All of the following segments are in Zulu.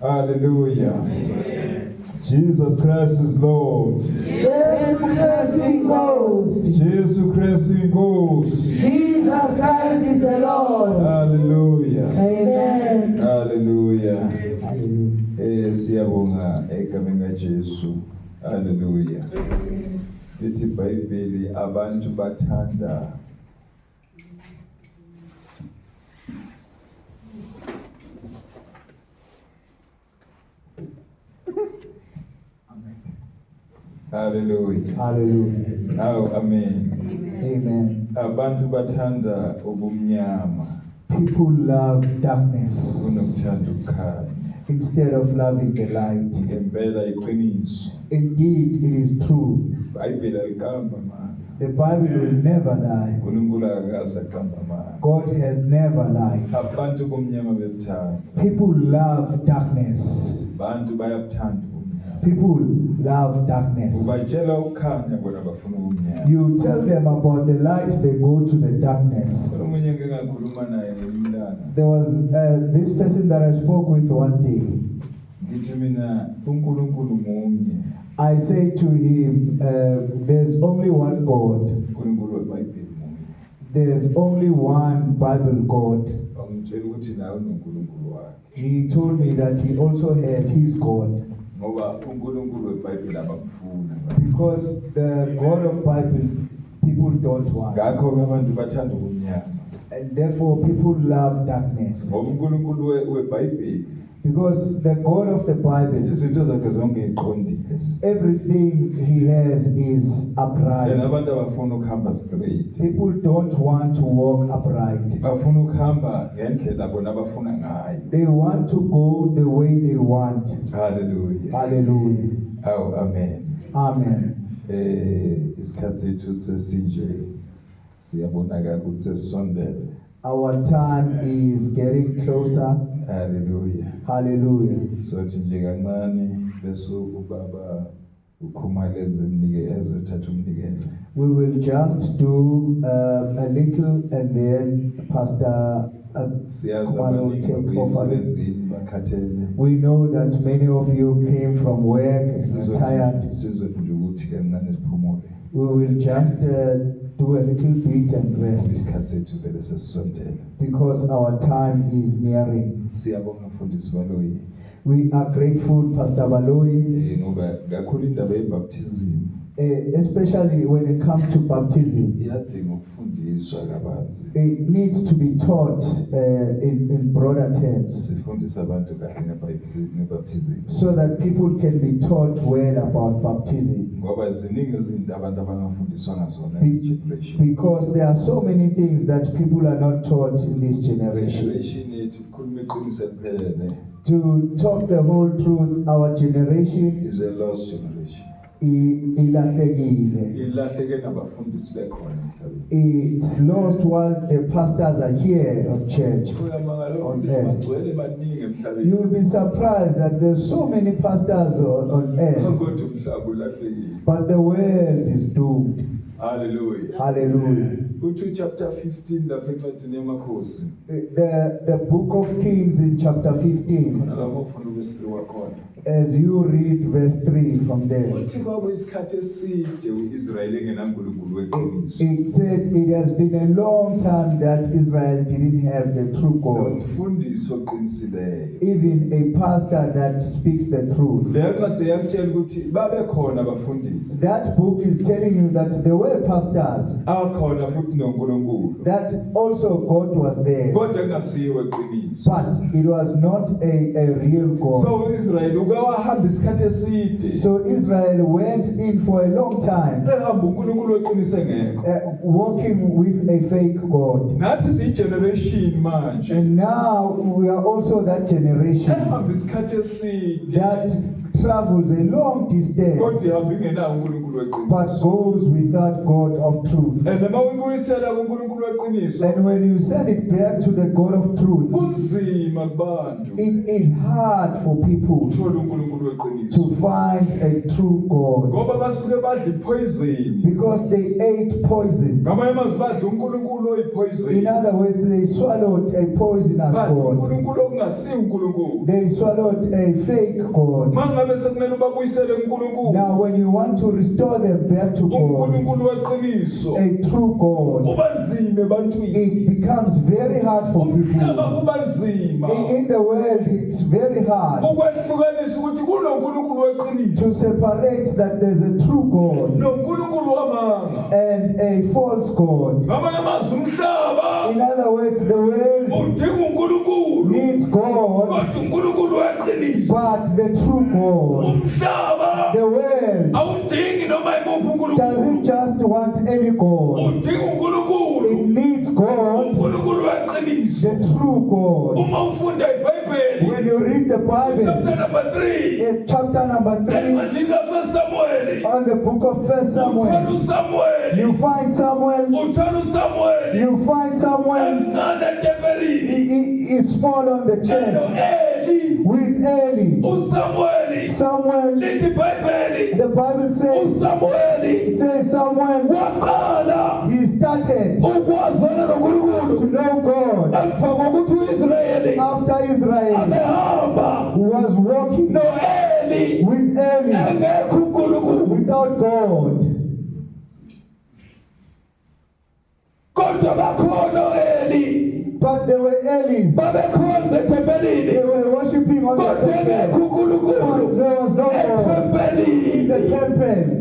Hallelujah. Jesus Christ is Lord. Jesus Christ ingoes. Jesus Christ ingoes. Jesus Christ is the Lord. Hallelujah. Amen. Hallelujah. Siyabonga egameni laJesu. Hallelujah. Lithi iBhayibheli abantu bathanda Hallelujah. Hallelujah. Oh, amen. Amen. Abantu bathanda ubumnyama People love darkness kunokuthanda ukukhanya. instead of loving the light. Ngempela iqiniso. Indeed, it is true. iBhayibheli alikamba manje. The Bible will never lie. uNkulunkulu akakaze aqamba manje. God has never lied. Abantu bomnyama bebuthanda. People love darkness. Abantu bayabuthanda ubumnyama. People love darkness. Ubatshela ukukhanya bona bafuna ubumnyama. You tell them about the light, they go to the darkness. Omunye ngeke ngakhuluma naye ngemntana. There was this person that I spoke with one day. Ngithi mina uNkulunkulu munye. I say to him, there's only one God. uNkulunkulu weBhayibheli munye. There's only one Bible God. Angitshela ukuthi nawe uNkulunkulu wakhe. He told me that he also has his God. Ngoba uNkulunkulu weBhayibheli abamfuna. Because the God of Bible, people don't want. Ngakho abantu bathanda ubumnyama. And therefore people love darkness. Ngoba uNkulunkulu weBhayibheli Because the God of the Bible, izinto zakhe zonke iqondile. everything he has is Yena upright. abantu abafuna ukuhamba straight. People don't want to walk upright. Bafuna ukuhamba ngendlela bona abafuna ngayo. They want to go the way they want. Hallelujah. Hallelujah. Oh, amen. Amen. Isikhathi sethu sesinje siyabonakala ukuthi sesondele. Our time is getting closer. Hallelujah. Hallelujah. Sothi nje kancane bese ubaba ukhumaleze umnikeze thatha umnikelo. We will just do a little and then Pastor Siyazi Kumalo will abaningi take over. emsebenzini bakhathele. We know that many of you came from work and are tired. Sizothi nje ukuthi kancane siphumule. We will just do a little bit and rest Isikhathi sethu vele sesisondele. because our time is nearing. Siyabonga mfundisi Baloyi. We are grateful, Pastor Baloyi, Ngoba kakhulu indaba yebaptism especially when it comes to baptism. iyadinga ukufundiswa kabanzi. It needs to be taught in broader terms Sifundisa abantu kahle ngebaptism. so that people can be taught well about baptism. Ngoba ziningi izinto abantu abangafundiswa ngazona generation. Because there are so many things that people are not taught in this generation. Generation yethu kukhuluma iqiniso eliphelele. To talk the whole truth, our generation Is a lost generation. ilahlekile. Ilahleke nabafundisi bekhona emhlabeni. It's lost while the pastors are here at church. Kuyamangala On ukuthi earth. bagcwele baningi emhlabeni. You'll be surprised that there's so many pastors on earth, Kodwa umhlaba ulahlekile. but the world is doomed. Hallelujah. Hallelujah. Uthi chapter 15 lapha encwadini yamakhosi. The book of Kings in chapter 15, Khona lapho ufuna ukwesithiwa wakhona. as you read verse 3 from there, Uthi kwabo isikhathi eside uIsrayeli engenankulunkulu weqiniso. it said it has been a long time that Israel didn't have the true God, Umfundisi oqinisileyo. even a pastor that speaks the truth. Leyo ncwadi yakutshela ukuthi babe khona abafundisi. That book is telling you that there were pastors, Akhona futhi noNkulunkulu. that also God was there, Kodwa engasiwe eqiniso. but it was not a real God. So uIsrayeli ukawahamba isikhathi eside. So Israel went in for a long time, Ehamba uNkulunkulu weqiniso engekho. walking with a fake God. Nathi siyigeneration manje. And now we are also that generation Ehamba isikhathi eside. that travels a long distance, Kodwa ihamba ingenawo uNkulunkulu kuNkulunkulu weqiniso. but goes without God of truth. And mawuyibuyisela kuNkulunkulu weqiniso, And when you send it back to the God of truth, kunzima kubantu it is hard for people ukuthola uNkulunkulu weqiniso. to find a true God Ngoba basuke badla ipoison. because they ate poison. Ngamanye amazwi badla uNkulunkulu oyipoison. In other words, they swallowed a poisonous Badla God. uNkulunkulu okungasiwo uNkulunkulu. They swallowed a fake God. Mangabe sekumele ubabuyisele kuNkulunkulu, Now, when you want to restore them back to God, uNkulunkulu weqiniso, a true God, kuba nzima ebantwini. it becomes very hard for Umhlaba people. kuba nzima In the world, it's very hard ukwehlukanisa ukuthi kunoNkulunkulu weqiniso to separate that there's a true God noNkulunkulu wamanga. and a false God. Ngamanye amazwi umhlaba In other words, the world udinga uNkulunkulu, needs God, kodwa uNkulunkulu weqiniso. but the true God, Umhlaba the world awudingi noma imuphi doesn't uNkulunkulu, just want any God. udinga It uNkulunkulu, needs God, uNkulunkulu weqiniso. the true God. Uma ufunda iBhayibheli When you read the Bible, chapter number 3 in chapter number 3, encwadini kaFirst Samuel, on the book of First uthola Samuel, uSamuel, you find Samuel, uthola uSamuel you find Samuel, emncane etempelini he is small on the church no-Eli. with Eli. uSamuel Samuel, lithi iBhayibheli the Bible says, uSamuel it says Samuel, waqala he started ukwazana to noNkulunkulu know God emva kokuthi uIsrayeli after Israel abehamba was walking no-Eli with Eli engekho uNkulunkulu, without God. kodwa bakhona o-Eli But there were Elis. babekhonza ethempelini, They were worshiping on the kodwa engekho temple. uNkulunkulu There was no God in the ethempelini. temple.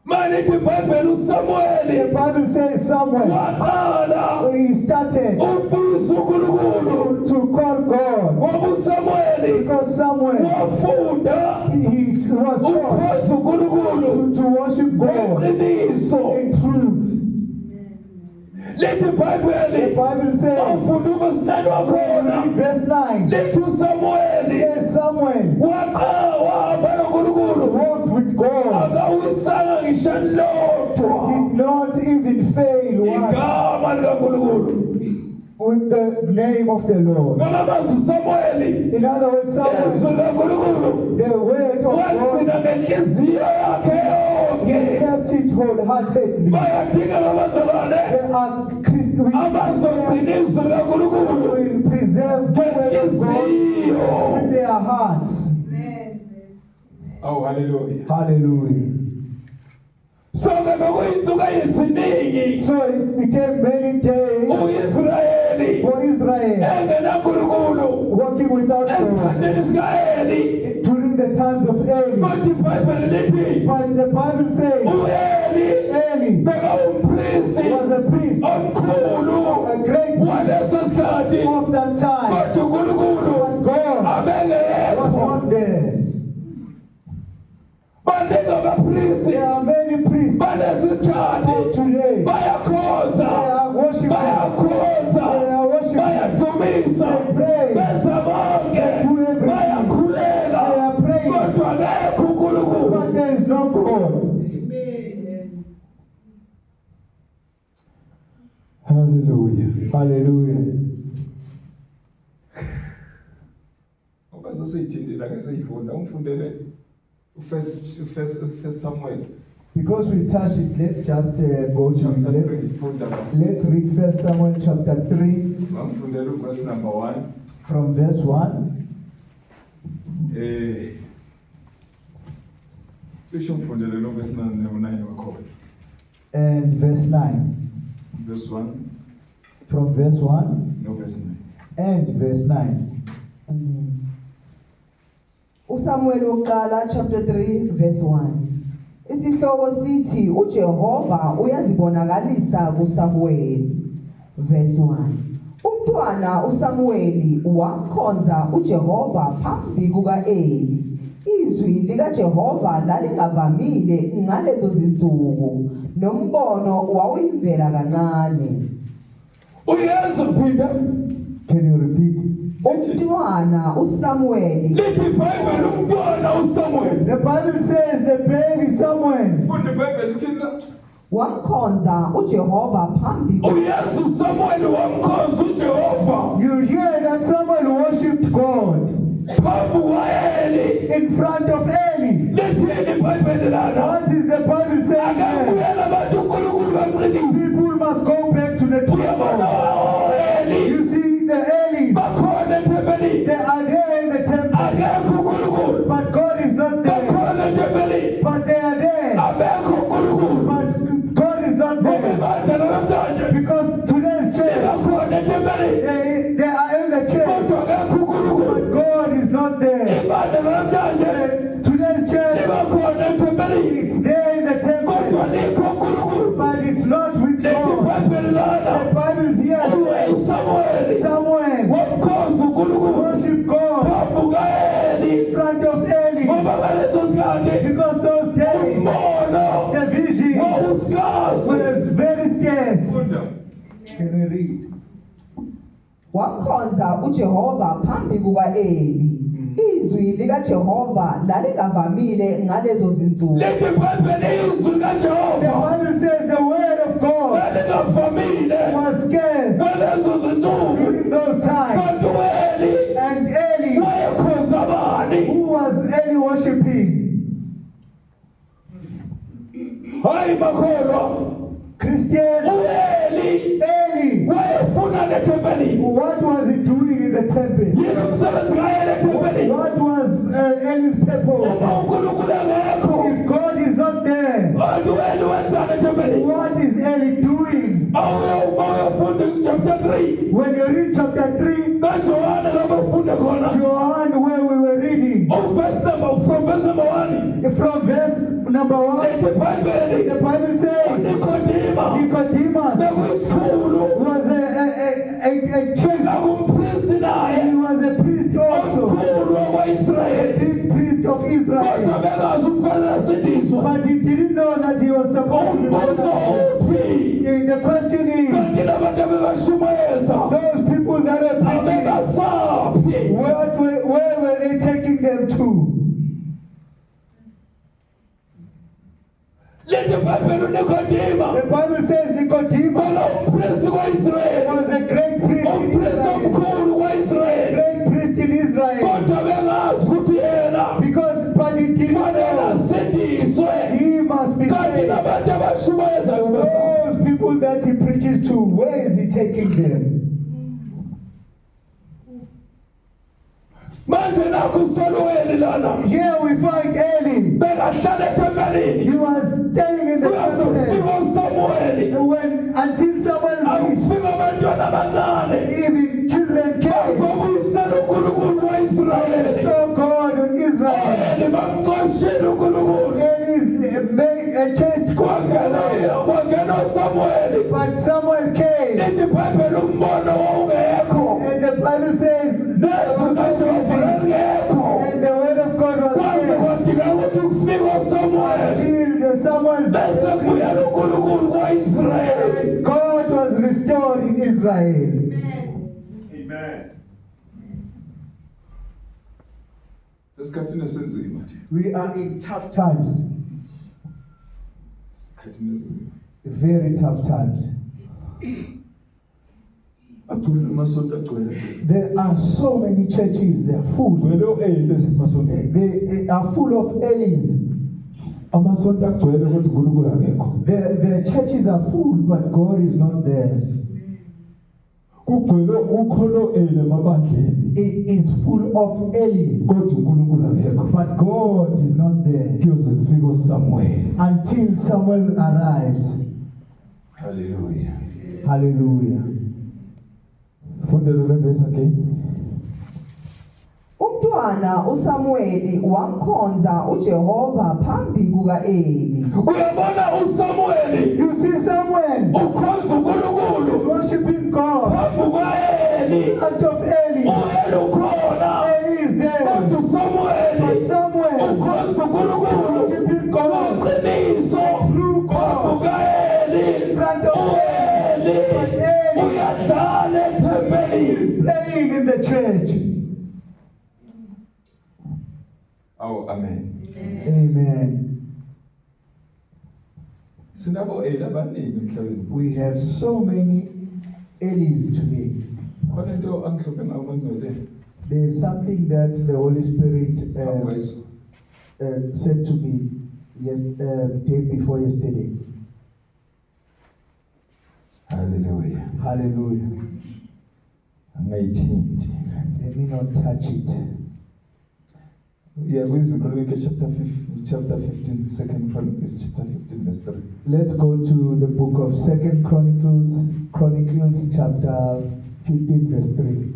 Malithi iBhayibheli The uSamuel Bible says Samuel, waqala he started ukubuza uNkulunkulu to call God ngoba uSamuel because Samuel, wafunda he was taught ukukhonza uNkulunkulu to worship God ngeqiniso. in truth. Lithi The iBhayibheli Bible says, awufunda uverse 9 wakhona, in verse 9, lithi it uSamuel says Samuel wahamba noNkulunkulu walked with God, akawisanga ngisho lodwa did not even fail once igama likaNkulunkulu. with the name of the Lord. Ngamazwi uSamuel In other words, izwi Samuel, likaNkulunkulu the word of God, wagcina ngenhliziyo yakhe he yonke. kept it wholeheartedly. Bayadinga labazalwane They are Christians. abazogcina izwi likaNkulunkulu Will preserve the word of God ngenhliziyo. with their hearts. Awu haleluya. Hallelujah. Sonke bekuyinsuku eziningi So it became many days uIsrayeli for Israel engenaNkulunkulu walking without God esikhathini sika-Eli. during the times of Eli. Kodwa iBhayibheli lithi But the Bible says u-Eli Eli bekawumpristi was a priest, omkhulu a great priest waleso sikhathi, of that time. kodwa uNkulunkulu But God was abengekho. not there. Baningi abapristi There are many priests balesi sikhathi today. bayakhonza, They are worshiping. bayakhonza, They are worshiping. bayadumisa, They pray. benza bonke, They do everything. bayakhulela, They are praying. kodwa akekho uNkulunkulu. But there is no God. Hallelujah. Hallelujah. Ngoba sesiyithindile ake siyifunda umfundele uFirst Samuel Because we touched it, let's just go to chapter it. 3 funda Let's read 1 Samuel chapter 3 bamfundela uverse number 1 from verse 1. cishe umfundele lo verse 9 wakhona And verse 9. verse 1 From verse 1 no verse 9 and verse 9. uSamuel wokuqala chapter 3 verse 1. Isihloko sithi uJehova uyazibonakalisa kuSamuel. Verse 1. Umntwana uSamuel wakhonza uJehova phambi kukaEli. Izwi likaJehova lalingavamile ngalezo zinsuku, nombono wawuyimvela kancane. uyesu phinda Can you repeat? umntwana uSamuel lithi iBhayibheli umntwana uSamuel. The Bible says the baby Samuel. Funda iBhayibheli thina wamkhonza uJehova phambi uYesu Samuel wamkhonza uJehova You hear that Samuel worshipped God phambi kwaEli. in front of Eli. Lithini iBhayibheli lana? What is the Bible saying there? Akabuyela abantu uNkulunkulu bamqinisa. People must go back to the Uyabona temple. Eli You see the Elis, bakhona ethempelini. they are there in the temple, Akekho uNkulunkulu. but God is not there. Bakhona ethempelini. But they are there, Abekho uNkulunkulu. but God is not Ngoba there. ibandla namhlanje Because today's church, bakhona ethempelini. they are in the church, Kodwa akekho uNkulunkulu. but God is not there. Ibandla namhlanje Today's church, bakhona ethempelini. it's there in the Kodwa temple, likho uNkulunkulu. but it's not with Lithi God. iBhayibheli lana. The Bible is here. uSamuel Samuel wamkhonza uNkulunkulu worship God phambi kwaEli. in front of Eli, Ngoba ngaleso sikhathi because those days, umbono the vision wawusikasi. was very scarce. Funda. Can we read? wamkhonza uJehova phambi kukaEli izwi likaJehova lalingavamile ngalezo zinsuku Lithi iBhayibheli izwi The likaJehova Bible says the word of God lalingavamile was scarce ngalezo zinsuku. during those times. Kanti uEli And Eli, wayekhonza bani? who was Eli worshiping? Hayi makholwa. Christian. uEli Eli, wayefuna lethempelini. what was he doing in the temple? Yini umsebenzi kaEli ethempelini? What was Eli's purpose? Uma uNkulunkulu engekho, If God is not there, kanti uEli wenzani ethempelini? what is Eli doing? Awuyafunda chapter 3 When you read chapter 3, kaJohane lapho ufunde khona. John, where we were reading, From verse number 1. from verse number 1, Lithi iBhayibheli the Bible says uNikodima Nicodemus bekuyisikhulu was a king, nakumpristi and naye he was a priest also, omkhulu a wakwa-Israyeli. big priest of Kodwa Israel. bengazi ukufanele asindiswe. But he didn't know that he was supposed to be Umbuzo born. uthi The question is, kanti labantu abebashumayeza those people that are preaching, abebasaphi? where were they taking them to? Lithi iBhayibheli uNikodima The Bible says Nicodemus umpristi kwa-Israyeli, was a great priest in umpristi Israel, omkhulu kwa-Israyeli. great priest in Israel, Kodwa bengazi ukuthi yena but he didn't kufanele know asindiswe. he must be Kanti saved. labantu abashumayezayo basaphi? Those people that he preaches to, where is he taking them? Manje nakho uSamuel lana Here we find Eli. bekahlala ethempelini. He was staying in the Kuyasofika temple uSamuel until someone, akufika abantwana abancane even children came. bazobuyisela uNkulunkulu wa-Israyeli. Oh God on Israel. Eli bamxoshile uNkulunkulu. Eli is made a chased Kwangena uSamuel. but Samuel came. Lithi iBhayibheli umbono wawungekho. And the Bible says, Nezwi kaJehova lalingekho. and the word of God was Kwaze there kwadingeka ukuthi kufike uSamuel. until the Samuel Bese kubuyela uNkulunkulu kwa-Israyeli. and God was restored in Israel. Sesikhathini esinzima nje. We are in tough times, Esikhathini esinzima. very tough times. Agcwele amasonto agcwele. There are so many churches, they are full. Agcwele u-Eli amasonto. They are full of Elis. Amasonto agcwele kodwa uNkulunkulu akekho. The churches are full, but God is not there. Kugcwele ukholo Eli emabandleni It is full of Elis, kodwa uNkulunkulu akekho. but God is not there Kuyoze kufike uSamuel. until Samuel arrives. Hallelujah. Hallelujah. Fundelo le verse again. umntwana uSamuel wamkhonza uJehova phambi kukaEli Uyabona uSamuel You see Samuel ukhonza uNkulunkulu worshiping God phambi kwaEli. out of Eli. uEli ukhona Eli is there, kodwa uSamuel but Samuel ukhonza uNkulunkulu worshiping God ngoqiniso through phambi God kwaEli. in front of uEli Eli uyadlala ethempelini. playing in the church. Awu amen. Amen. Sinabo abaningi emhlabeni. We have so many Elis today. Khona into angihluphe ngayo ngcwele. There's something that the Holy Spirit Awayizwa. said to me day before yesterday. Hallelujah. Hallelujah. Angayithindi. Let me not touch it. Yeah, Chronicles chapter 15, 2 Chronicles chapter 15 verse 3. Let's go to the book of 2 Chronicles chapter 15 verse 3.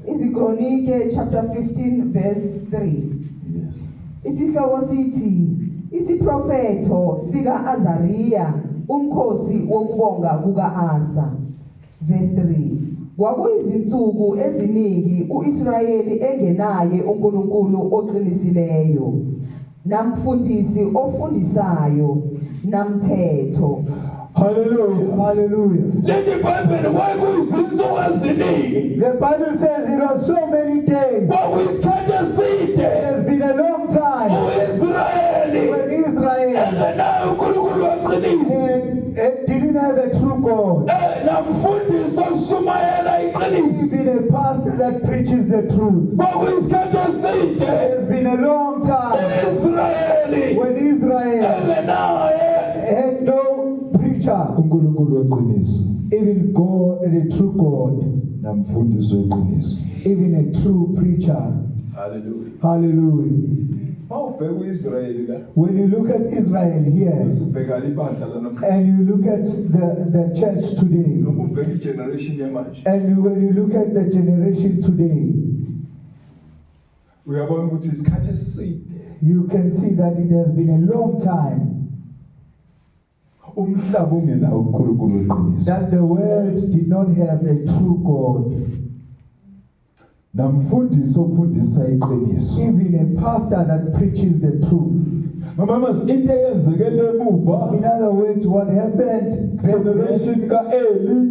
Izikronike chapter 15 verse 3. Yes. Isihloko sithi isiprofetho sika Azariya umkhosi wokubonga kuka Asa. Verse 3. Kwakuyizinsuku eziningi uIsrayeli engenaye uNkulunkulu oqinisileyo namfundisi ofundisayo namthetho. Hallelujah. Hallelujah. Let the Bible kwakuyizinsuku eziningi. The Bible says it was so many days. Kwakuyisikhathi eside. It has been a long time uIsrayeli when Israel engenaye uNkulunkulu oqinisileyo. didn't have a true God. Namfundisi oshumayela iqiniso. Even a pastor that preaches the truth. Kwakuyisikhathi eside. It has been a long time uIsrayeli when Israel engenaye had no preacher, uNkulunkulu oqiniso. even God, the true God, Namfundisi oqiniso. even a true preacher. Hallelujah. Hallelujah. Mawubheka uIsrayeli la. When you look at Israel here Usubheka ibandla lanamhlanje. and you look at the church today, Noma ubheka igeneration yamanje. and when you look at the generation today, Uyabona ukuthi isikhathi eside you can see that it has been a long time umhlaba ungenawo uNkulunkulu oqiniso. that the world did not have a true God. Namfundisi ofundisa iqiniso. Even a pastor that preaches the truth. Mama into eyenzekele emuva. In other words, what happened back then, Generation kaEli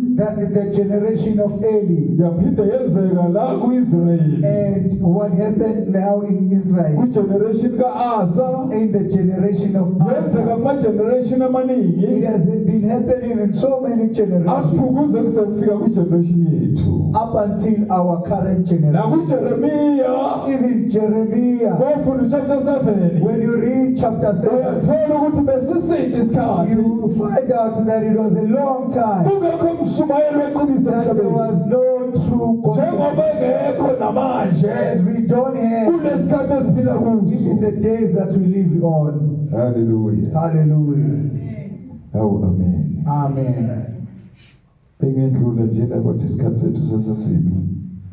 the generation of Eli, yaphinda yenzeka la kuIsrayeli. and what happened now in Israel, Ku-generation kaAsa in the generation of yenzeka Asa. kuma-generation It amaningi. has been happening in so many generations Athukuze kusefika ku-generation yethu. up until our current generation. NakuJeremiya Even Jeremiah, wofunda chapter 7. when you read chapter 7, Uyathola ukuthi besiside isikhathi. you find out that it was a long time Kungekho mshumayeli weqiniso that there emhlabeni. was no true Njengoba God. engekho namanje As we don't have kulesikhathi esiphila kuso. in the days that we live on. Hallelujah. Hallelujah. Awu amen. Amen. Bengendlula nje la kodwa isikhathi sethu sesesibi.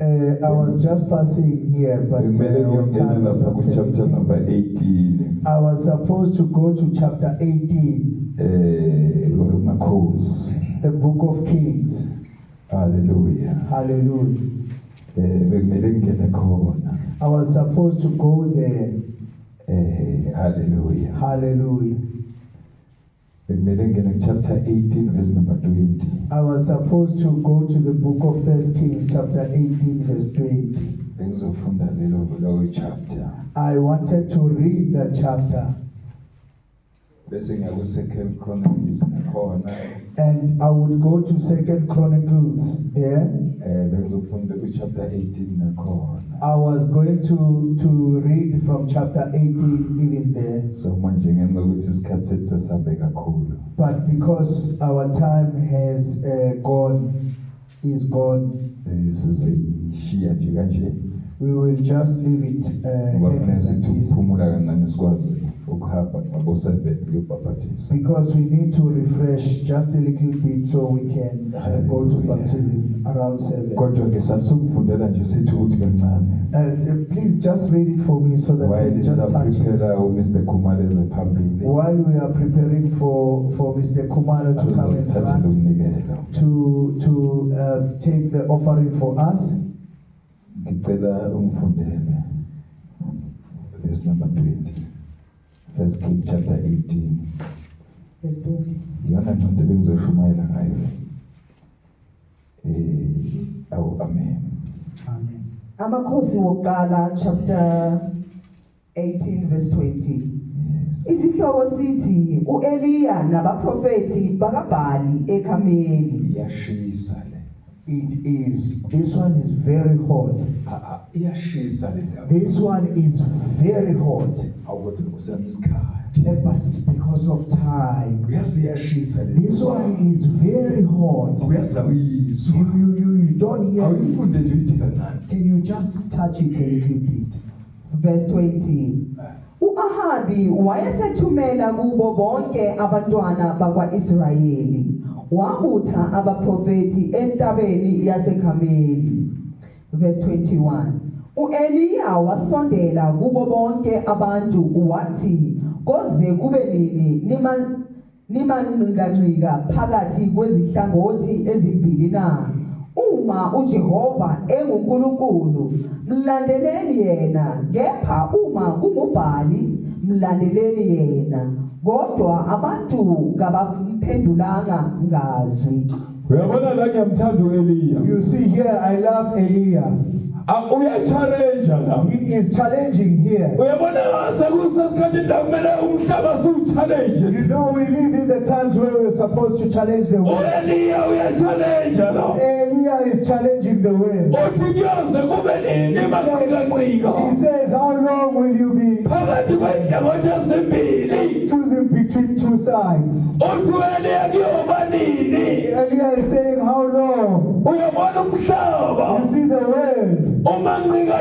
I was just passing here, but Kumele our ngiyongena time is lapha not ku-chapter permitting. number 18. I was supposed to go to chapter 18, Makhosi. the book of Kings. Hallelujah. Hallelujah. Bekumele ngene khona. I was supposed to go there. Hallelujah. Hallelujah. Bekumele ngene chapter 18 verse number 20. I was supposed to go to the book of First Kings, chapter 18, verse 20. Bengizofunda leyo chapter. I wanted to read that chapter, Bese ngiya ku-2 Chronicles nakhona. and I would go to Second Chronicles there. Bengizofunda ku-chapter 18 nakhona. I was going to read from chapter 18 even there, So manje ngenxa ukuthi isikhathi sethu sesihambe kakhulu. but because our time has is gone, Sizoyishiya nje kanje. we will just leave it Ngoba kufanele like sithi this, ukuphumula kancane sikwazi ukuhamba ngabo-7 kuyobhaphathisa. because we need to refresh just a little bit so we can go to Hallelujah. baptism around 7. Kodwa ngesathi sokufundela nje sithi ukuthi kancane. Please just read it for me so that While we just touch it. isaprepare uMr. Khumaleze phambili. While we are preparing for Mr. Kumalo to come in Azosithathela front umnikelo. to take the offering for us, ngicela umfundele verse number 20. First King chapter 18. Verse 20. Iyona ncwadi bengizoshumayela ngayo. Amen. Amen. Amakhosi wokuqala chapter 18 verse 20. Yes. Isihloko sithi uEliya nabaprofeti bakaBhali eKhameli. Iyashisa le. This one is very hot. Iyashisa le ndaba. This one is very hot. Awukuthi kusami isikhathi. But because of time, Uyazi iyashisa le. this one is very hot. Uyaza uyizwa. You don't hear it. Awuyifunde nje uyithi kancane. Can you just touch it a little bit? Verse 20. U-Ahabi wayesethumela kubo bonke abantwana bakwa-Israyeli. Wabutha abaprofeti entabeni yaseKhameli. Verse 21. U-Eliya wasondela kubo bonke abantu wathi, koze kube nini nimanqika phakathi kwezihlangothi ezimbili na? Uma uJehova enguNkulunkulu, mlandeleni yena, kepha uma kunguBhali, mlandeleni yena. Kodwa abantu kabamphendulanga ngazwi. Uyabona la ngiyamthanda uEliya. You see here, I love Eliya. Uyachallenge la. He is challenging here. Uyabona sekusesikhathini la kumele umhlaba siwuchallenge. You know, we live in the times where we're supposed to challenge the world. uEliya uyachallenge la. Eliya is challenging the world. Uthi kuyoze kube nini manqika. He says, how long will you be Phakathi kwendlangothi ezimbili. choosing between two sides? Uthi uEliya kuyoba nini? Eliya is saying, how long? Uyabona umhlaba. You see, the world Uma nqika.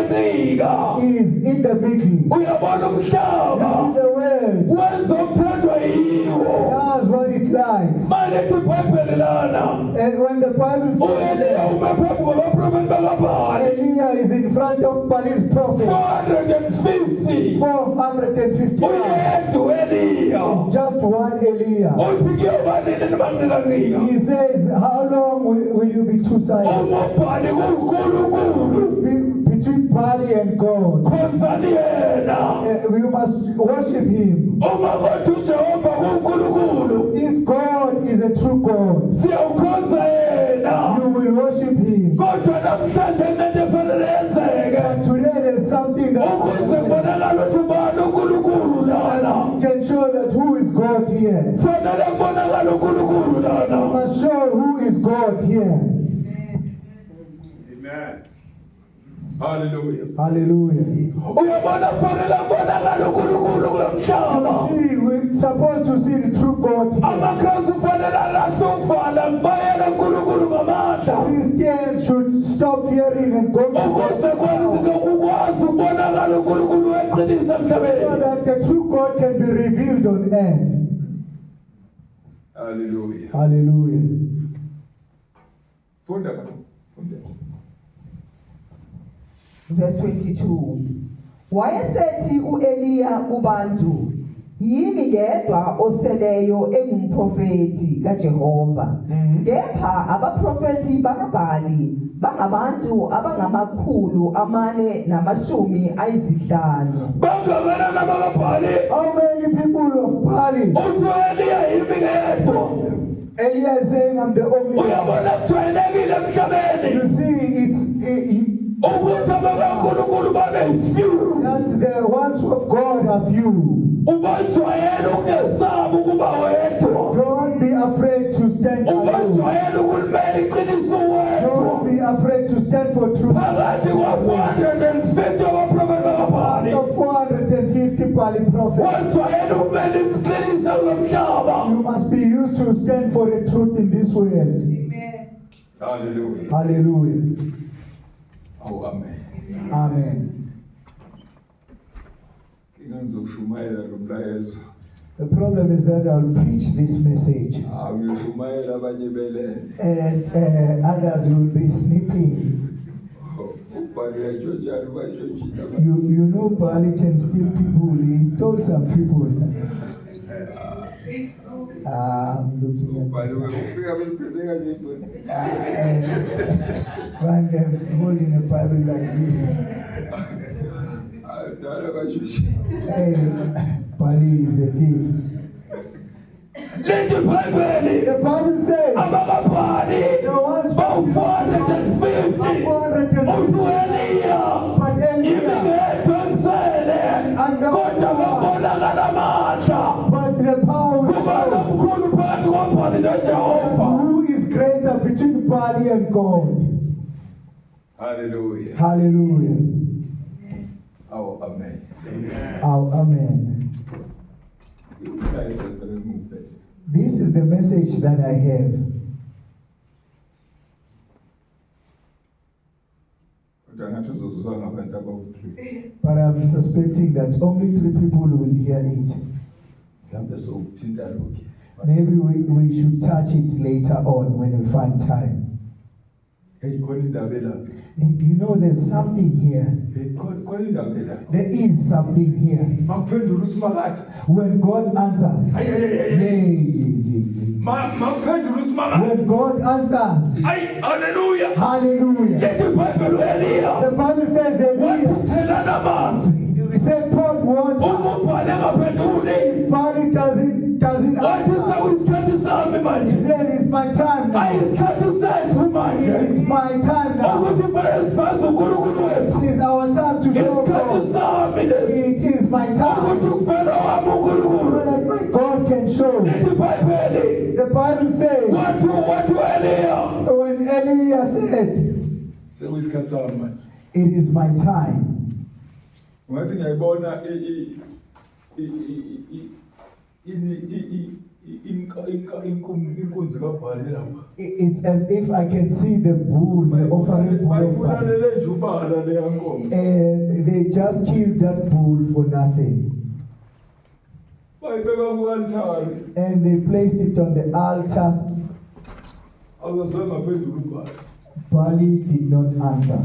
is in the middle. Uyabona You umhlaba. see, the world Wenza umthandwa yiwo. does what it likes. Manje iBhayibheli lana. And when the Bible uEliya says ume phambi kwabaprofeti bakaBhali. Eliya is in front of Baal's prophet, 450. 450 Uyedwa uEliya. It's just one Eliya. Uthi kuyoba nini nimanqika. He says, how long will you be two-sided? Uma uBhali kuNkulunkulu. Between Baal and God. Khonzani yena. We must worship him. Uma kodwa uJehova kuNkulunkulu. If God is a true God, Siyawukhonza yena. you will worship him. Kodwa namhlanje kunento efanele yenzeke. But today there's something Ukuze that kubonakale ukuthi ubani uNkulunkulu lana. can show that who is God here. Fanele kubonakale uNkulunkulu lana. Must show who is God here. Amen. Hallelujah. Hallelujah. Uyabona fanele kubonakale uNkulunkulu kulamhlaba. See, we're supposed to see the true God here. AmaKristu fanele alahle uvala ngibayele uNkulunkulu ngamandla. Christians should stop fearing and go to Ukuze kwenzeke kukwazi ukubonakala uNkulunkulu weqiniso so emhlabeni. that the true God can be revealed on earth. Hallelujah. Hallelujah. Funda baba. Funda. Verse 22. Wayesethi uEliya kubantu, yimi ngedwa oseleyo engumprofeti kaJehova. Kepha abaprofeti bakaBhali bangabantu abangama450. Bangakanani abakaBhali? How many people of Baal? Uthi uEliya yimi ngedwa. Eliya is saying, I'm the only one. Uyabona kujwayelekile emhlabeni. You see, Ukuthi abakaNkulunkulu babe few. that the ones of God are few. Ubajwayele ukungesabi ukuba wedwa. Don't be afraid to stand alone. Ubajwayele ukulimela iqiniso wedwa. Don't be afraid to stand for truth. Phakathi kwa450 abaprofeti bakaBhali. Of 450 Baal prophets, Wajwayele ukumela iqiniso lomhlaba. you must be used to stand for the truth in this world. Hallelujah. Hallelujah. Oh, amen. Amen. Ingangizokushumayela lo mlayezo. The problem is that I'll preach this message Ngishumayela abanye belele. and others will be sleeping. UBhali uyatshotshana ubantshontshiwe. You know Baal can steal people. He stole some people. I'm looking at By the way, this. ufika beliphethe kanje Find them holding a Bible like this. dala bashushe. Hey, Bali is a thief. Little Bible, The Bible says ababapali, the ones about 450, uzuelia, but Elijah, imingedwa nsele, kodwa babonakala amandla, but the power kuba nomkhulu phakathi kwabhali noJehova. who is greater between Bali and God. Hallelujah. Hallelujah. Oh, amen. Oh, amen. This is the message that I have. Kodwa ngathi uzozwa ngabantu abawu-3. But I'm suspecting that only 3 people will hear it. Mhlawumbe sokuthinta lokhu. Maybe we should touch it later on when we find time. Hey, khona indaba elapha. You know, there's something here. Hey, khona indaba elapha. There is something here. Maphendula uSimakade. When God answers, Maphendula uSimakade. when God answers, Ay, hallelujah. hallelujah. Little Bible, Elia, The Bible says wathi that thela namanzi, he said, poured water. umubhale ngaphenduli, Bali doesn't wathi answer. sekuyisikhathi sami He manje. said, it's my time now. Ayisikhathi sethu manje. It's my time now. Ukuthi vele sifazi uNkulunkulu wethu. It is our time to show Isikhathi God. sami lesi. It is my time Ukuthi kuvele wami so uNkulunkulu. that my God can show. Lithi iBhayibheli, The Bible says, wathi Eliya, when Elijah said, Sekuyisikhathi sami manje. it is my time. Ngathi ngiyayibona inkunzi kaBhali lapha. It's as if I can see the bull, the offering bull of Bali. Bayibulalele nje ubala leya nkomo. And they just killed that bull for nothing. Bayibeka ku-altare. And they placed it on the altar. Awuzange aphendule ubhala. Bali did not answer.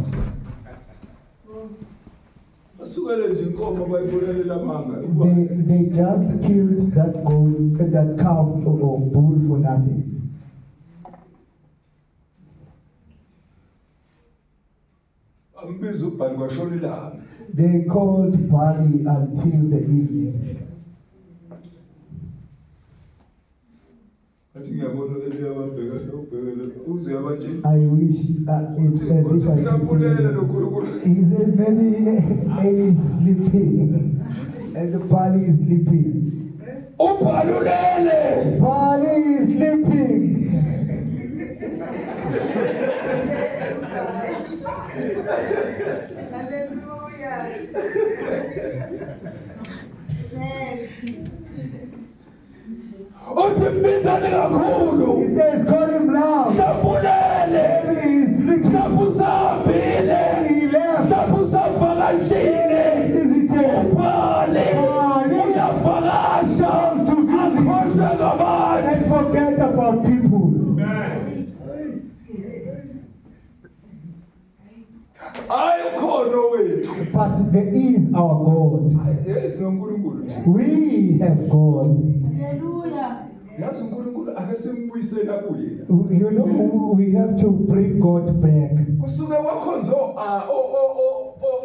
Basukele nje inkomo bayibulalela amanga. They just killed that goat, that cow or bull for nothing. Ambiza uBhali kwashona ilanga. They called Bali until the evening. Ngathi ngiyabona Eliya babheka ubhekele uze abanje. I wish it's as if I can see Ngiyabulele him. noNkulunkulu. He said maybe Eli is sleeping and the Bali is sleeping. ubhalulele. Bali is sleeping. Hallelujah. Amen. Uthi mbizane kakhulu. He says, call him loud. Dabulele. Maybe he's sleeping. Dabusabile. He left. Dabusavakashile. Visited. Ubhale. Uyavakasha. Akhohlwe ngabantu. And forget about people. Hayi ukhona owethu. But there is our God. Yes, noNkulunkulu. We have God. Hallelujah. Yazi uNkulunkulu ake simbuyisela kuye. You know, we have to bring God back. Kusuke wakhonza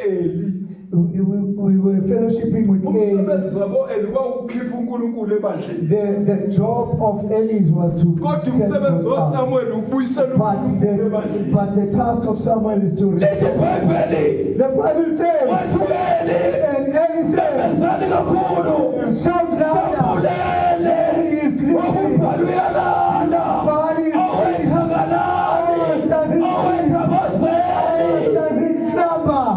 Eli. We were fellowshipping with Eli. Umsebenzi wabo Eli kwakukhipha uNkulunkulu ebandleni. The job of Eli was to Kodwa set umsebenzi God out. waSamuel ukubuyisela uNkulunkulu ebandleni. But the task of Samuel is to Lithi iBhayibheli, The Bible says, wathi Eli, and Eli said, mbizane kakhulu. shout louder. Dabulele. Eli is sleeping. Ubhale uyalala. Bali is Awetha sleeping. kalali. Doesn't Awetha baseli. doesn't slumber.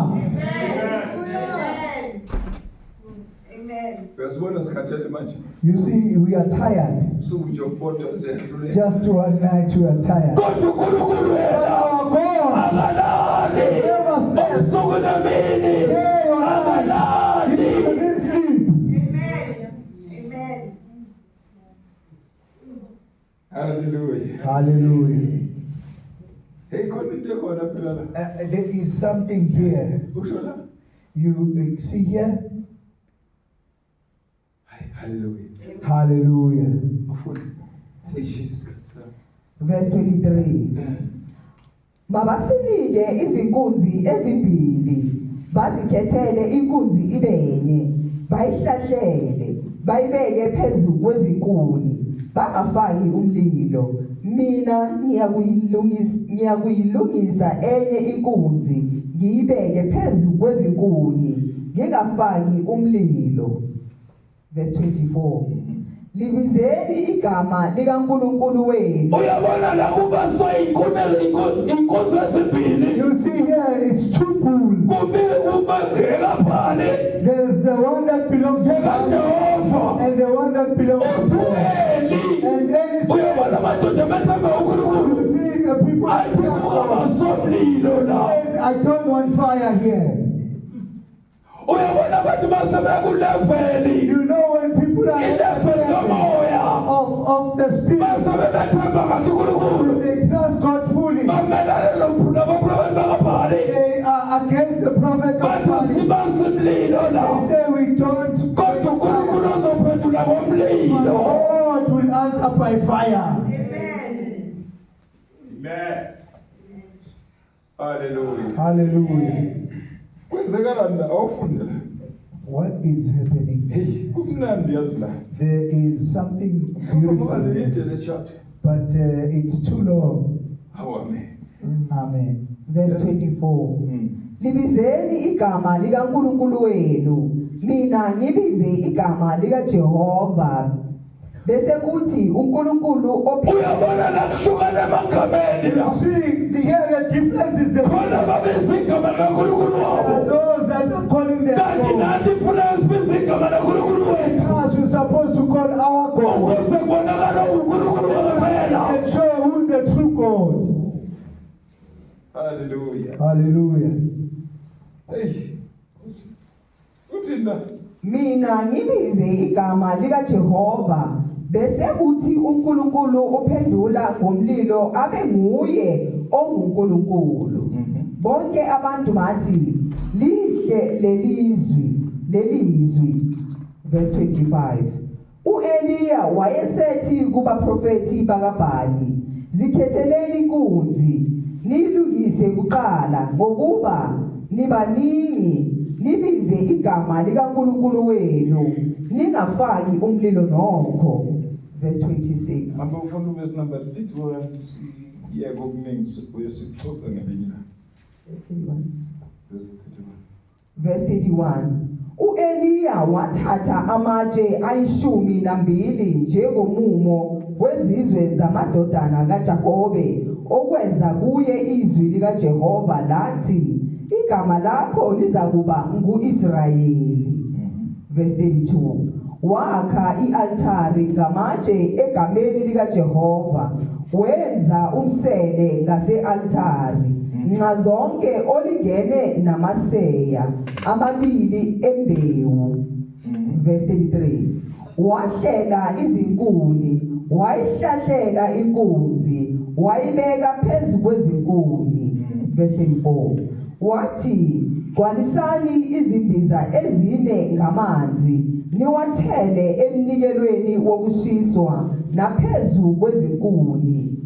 Amen. Uyasibona sikhathele manje. You see, we are tired. Usuku nje ukubodwa siyadlulela. Just one night we are tired. Kodwa uNkulunkulu But yena our God akalali. never slept. Ubusuku nemini. Day or night. Akalali. He doesn't sleep. Amen. Amen. Hallelujah. Hallelujah. Hey, khona into ekhona phela la. There is something here. Usho la. You see here? Hayi, hallelujah. Hallelujah. Ufuna Verse 23. Mabasinike izinkunzi ezimbili, bazikhethele inkunzi ibenye, bayihlahlele, bayibeke phezulu kwezinkuni, bangafaki umlilo. Mina ngiyakuyilungisa enye inkunzi, ngiyibeke phezulu kwezinkuni, ngingafaki umlilo. Verse 24. Libizeni igama likaNkulunkulu wenu. Uyabona la kubaswa inkonzo esibili. You see here, it's two pools. Kumele kubangela phane. There's the one that belongs to God Jehova. and the one that belongs to God. Utheli. And any Uyabona madoda bethemba uNkulunkulu. you see the people that Athi trust God. kubasomlilo la. Says, I don't want fire here. Uyabona abantu basebenza kuleveli. You know when people are Ileveli kamoya. of the spirit, Basebenza bethemba kaNkulunkulu. they trust God fully. Bamelane noprofeti bakaBhali. They are against the prophet of Bathi God. sibasimlilo They la. say we don't. Kodwa uNkulunkulu uzophendula ngomlilo. God will answer by fire. Amen. Amen. Hallelujah. Hallelujah. Kwenzekalani la awufundela? What is happening? Hey, kumnandi yazi la. There is something beautiful, Inde le chapter. but it's too long. Amen. Amen. Verse 24. Libizeni igama likaNkulunkulu wenu, mina ngibize igama likaJehova. Bese kuthi uNkulunkulu Uyabona nakuhlukana emagameni la. See, here the difference is the Khona babiza igama likaNkulunkulu there are wabo. those that are calling their Kanti God. nathi funa sibiza igama likaNkulunkulu wethu. Us, we're supposed to call our God Ukuze kubonakala uNkulunkulu ngempela. and show who's the true God. Hallelujah. Hallelujah. Hey. Uthina mina ngibize igama likaJehova. Bese kuthi uNkulunkulu uphendula ngomlilo abe nguye onguNkulunkulu. Bonke abantu bathi lihle lelizwi. Verse 25. uEliya wayesethi kubaprofeti bakaBhali, zikhetheleni inkunzi nilungise kuqala ngokuba nibaningi, nibize igama likaNkulunkulu wenu, ningafaki umlilo nokho. Verse 26. mama ufunda verse number 31 siya kokuningi uyesixoxa ngelinye. Verse 31. uEliya wathatha amatshe ayishumi nambili njengomumo wezizwe zamadodana kaJakobe, okweza kuye izwi likaJehova lathi, igama lakho lizakuba ngu-Israyeli. Verse 32. Wakha i-altari ngamatshe egameni likaJehova, wenza umsele ngase-altari, nxa zonke olingene namaseya amabili embewu. Verse 33. Wahlela izinkuni, wayihlahlela inkunzi, wayibeka phezu kwezinkuni. Verse 34. Wathi, gcwalisani izimbiza ezine ngamanzi, niwathele emnikelweni wokushiswa naphezu kwezinkuni.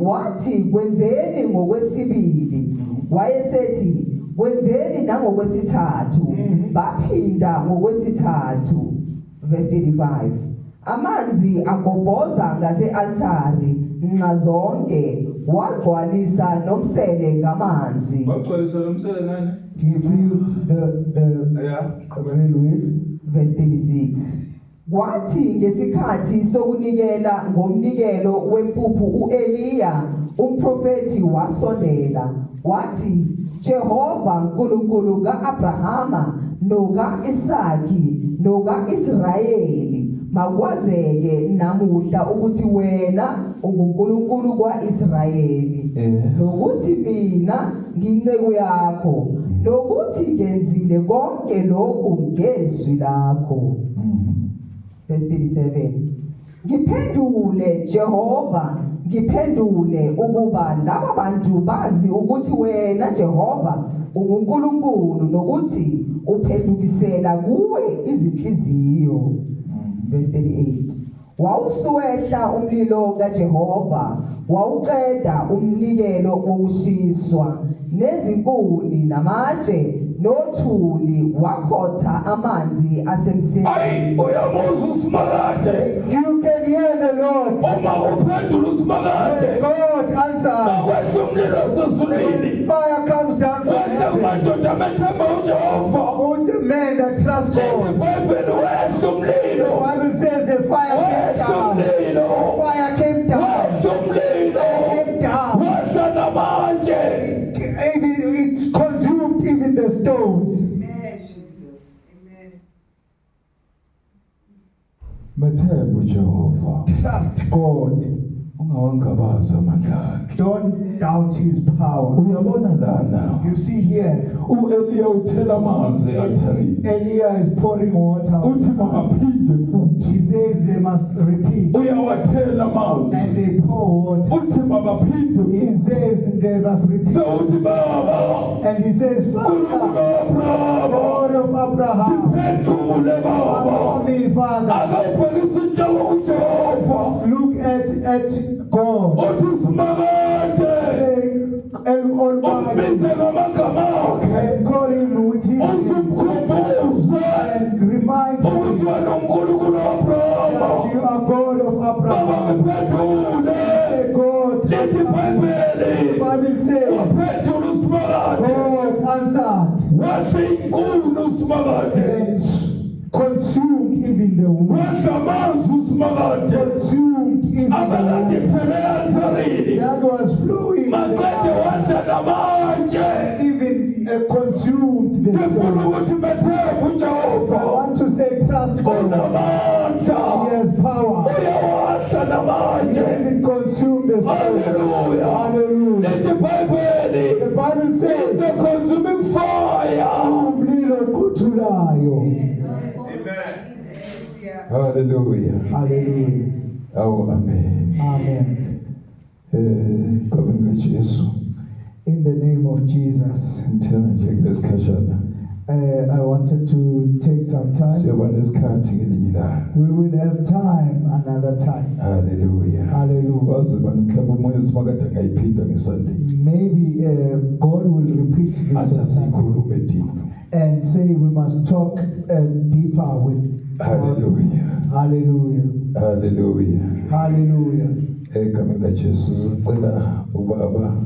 Wathi, kwenzeni ngokwesibili. Wayesethi, kwenzeni nangokwesithathu. Baphinda ngokwesithathu. Verse 35. Amanzi agobhoza ngase-altari nxa zonke, wagcwalisa nomsele ngamanzi. Bagcwalisa nomsele ngani? He filled the Yeah. well with. Verse 36. Kwathi ngesikhathi sokunikela ngomnikelo wempuphu uEliya umprofeti wasondela, wathi, Jehova Nkulunkulu ka-Abrahama noka-Isaki noka-Israyeli, makwazeke namuhla ukuthi wena unguNkulunkulu kwa-Israyeli, nokuthi mina ngiyinceku yakho, nokuthi ngenzile konke lokhu ngezwi lakho. Verse 37. Ngiphendule Jehova, ngiphendule ukuba laba bantu bazi ukuthi wena Jehova unguNkulunkulu, nokuthi uphendukisela kuwe izinhliziyo. Verse 38. wawusuwehla umlilo kaJehova wawuqeda umnikelo wokushiswa nezinkuni namatshe nothuli wakhotha amanzi asemsebenzini. Ayi uyamuzwa uSimakade. You can hear the Lord. Uma uphendula uSimakade. God answers. Makwehla umlilo osezulwini. Fire comes down from Wena heaven. kumadoda amethemba uJehova. All the men that trust God. IBhayibheli wehla The umlilo. Bible says the fire came Wehla down. umlilo. Fire came down. Wehla umlilo. Came down. Wehla namanje. Even it consumed even the stones. Amen, Jesus. Amen. Methemba uJehova. Trust God. Ungawangabaza amandla akhe. Don't doubt His power. Uyabona lana. You see here, uEliya uthela amanzi e-althareni. Elia is pouring water. Uthi makaphinde futhi. He says they must repeat. Uyawathela And amanzi. they pour water. Uthi makaphinde He futhi. says they must repeat. Sewuthi baba. And he says, uNkulunkulu Father, Abrahama. God of Abraham, Phendule baba. answer me, Father. Akawubhekisa inhloko kuJehova. Look at God. Uthi Simakade. Say, El Almighty, Umbize ngamagama akhe. and call him with his name. Usimkhumbuze. And remind him Ukuthi wena uNkulunkulu Abrahama. that you are God of Baba Abraham. ngiphendule. Say, God, Lithi the iBhayibheli. Bible says, Waphendula uSimakade. God answered Wadla inkuni uSimakade. and consumed even the woman. Wadla amanzi uSimakade. Consumed even the Abalade woman. ithele e-althareni. That was flowing. Maqede wadla namatshe. Even consumed the Ngifuna stone. ukuthi methemba I uJehova. want to say, trust God. Unamandla. He has power. Uyawadla namatshe. Even consume the stone. Hallelujah. Hallelujah. Lithi iBhayibheli. The Bible It's says, a consuming fire. umlilo oqhuthulayo. Hallelujah. Hallelujah. Hallelujah. Oh, amen. Amen. Kabinga Jesu. In the name of Jesus, Ngithena nje kulesikhatshana. I wanted to take some time. Siyoba nesikhathi ngelinye ilanga. We will have time another time. Hallelujah. Hallelujah. Wazi bani mhlawumbe umoya uSimakade angayiphinda ngeSunday. Maybe God will repeat this Athi on Sunday asiyikhulume deep. and say we must talk deeper with God. Hallelujah. Hallelujah. Hallelujah. Hallelujah. Egameni laJesu ngicela ubaba